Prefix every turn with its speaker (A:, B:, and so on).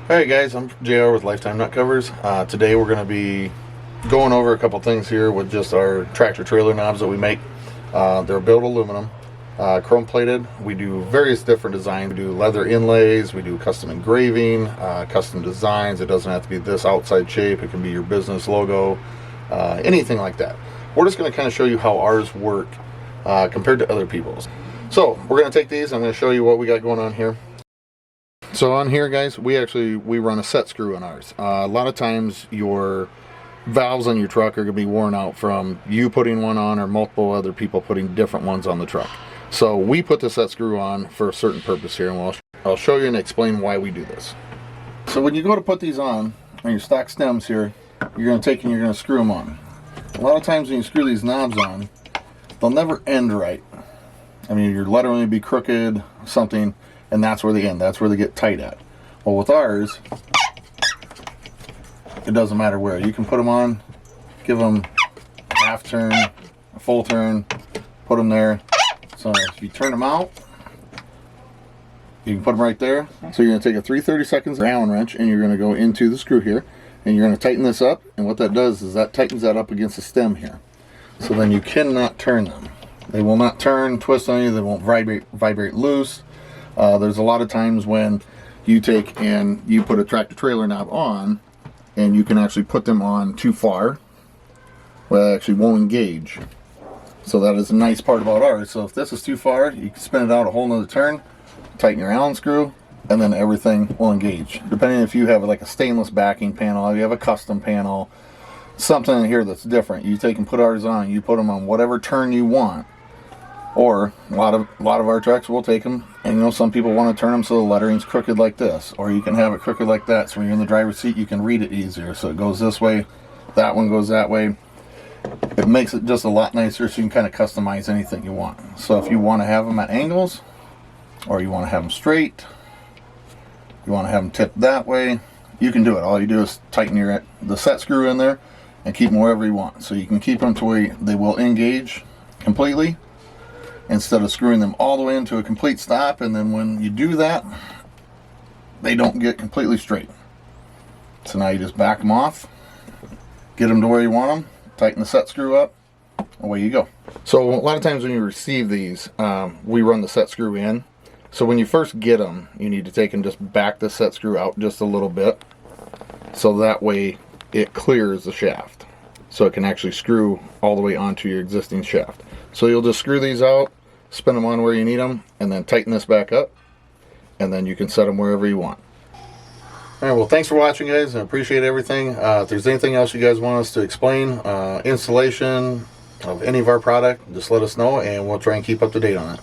A: Alright guys, I'm JR with Lifetime Nut Covers. Today we're going to be going over a couple things here with just our tractor trailer knobs that we make. They're built aluminum, chrome plated. We do various different designs. We do leather inlays, we do custom engraving, custom designs. It doesn't have to be this outside shape, it can be your business logo, anything like that. We're just going to kind of show you how ours work compared to other people's. So we're going to take these, I'm going to show you what we got going on here. So on here, guys, we run a set screw on ours. A lot of times your valves on your truck are going to be worn out from you putting one on or multiple other people putting different ones on the truck. So we put the set screw on for a certain purpose here, and I'll show you and explain why we do this. So when you go to put these on your stock stems here, you're going to take and you're going to screw them on. A lot of times when you screw these knobs on, they'll never end right. I mean, your letter will be crooked, something, and that's where they end. That's where they get tight at. Well, with ours, it doesn't matter where. You can put them on, give them a half turn, a full turn, put them there. So if you turn them out, you can put them right there. So you're going to take a 3/32 Allen wrench and you're going to go into the screw here and you're going to tighten this up. And what that does is that tightens that up against the stem here. So then you cannot turn them. They will not turn, twist on you. They won't vibrate loose. There's a lot of times when you take and you put a tractor trailer knob on and you can actually put them on too far, well, it actually won't engage. So that is a nice part about ours. So if this is too far, you can spin it out a whole nother turn, tighten your Allen screw, and then everything will engage. Depending if you have like a stainless backing panel, if you have a custom panel, something in here that's different, you take and put ours on, you put them on whatever turn you want. Or a lot of our trucks will take them, and you know, some people want to turn them so the lettering's crooked like this, or you can have it crooked like that, so when you're in the driver's seat you can read it easier. So it goes this way, that one goes that way. It makes it just a lot nicer, so you can kind of customize anything you want. So if you want to have them at angles, or you want to have them straight, you want to have them tipped that way, you can do it. All you do is tighten the set screw in there and keep them wherever you want. So you can keep them to where they will engage completely, instead of screwing them all the way into a complete stop, and then when you do that, they don't get completely straight. So now you just back them off, get them to where you want them, tighten the set screw up, away you go. So a lot of times when you receive these, we run the set screw in. So when you first get them, you need to take and just back the set screw out just a little bit, so that way it clears the shaft, so it can actually screw all the way onto your existing shaft. So you'll just screw these out, spin them on where you need them, and then tighten this back up, and then you can set them wherever you want. Alright, well, thanks for watching, guys. I appreciate everything. If there's anything else you guys want us to explain, installation of any of our product, just let us know and we'll try and keep up to date on it.